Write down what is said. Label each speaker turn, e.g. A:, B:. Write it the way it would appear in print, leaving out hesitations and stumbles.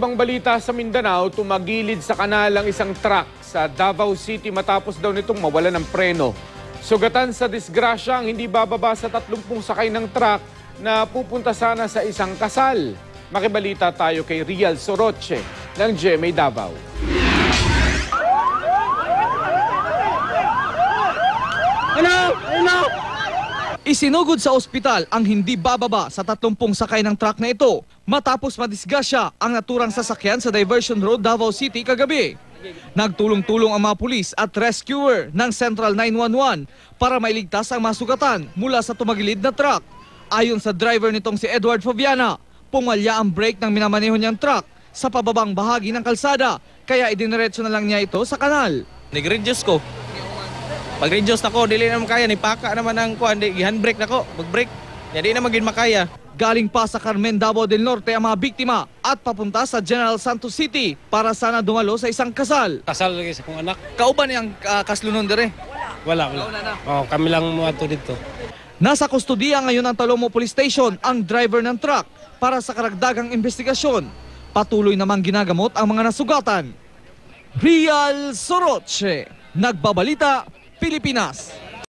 A: Ibang balita sa Mindanao, tumagilid sa kanal ang isang truck sa Davao City matapos daw nitong mawalan ng preno. Sugatan sa disgrasya ang hindi bababa sa 30 sakay ng truck na pupunta sana sa isang kasal. Makibalita tayo kay Rial Soroche ng GMA Davao.
B: Isinugod sa ospital ang hindi bababa sa 30 sakay ng truck na ito matapos madisgrasya ang naturang sasakyan sa Diversion Road, Davao City kagabi. Nagtulong-tulong ang mga pulis at rescuer ng Central 911 para mailigtas ang masugatan mula sa tumagilid na truck. Ayon sa driver nitong si Edward Fabiana, pumalya ang brake ng minamaneho niyang truck sa pababang bahagi ng kalsada kaya idiniretso na lang niya ito sa kanal.
C: Nag-reduce ko. Pag-reduce na ko, dili naman kaya, nipaka naman ang kuhan, handbrake na ko, mag-brake. Di naman gin makaya.
B: Galing pa sa Carmen, Davao del Norte ang mga biktima at papunta sa General Santos City para sana dumalo sa isang kasal.
D: Kasal lagi sa kong anak.
B: Kauban niyang kaslunon dire?
D: Wala. Oh, kami lang mo ato dito.
B: Nasa kustudiya ngayon ng Talomo Police Station ang driver ng truck para sa karagdagang investigasyon. Patuloy namang ginagamot ang mga nasugatan. Rial Soroche, Nagbabalita, Pilipinas.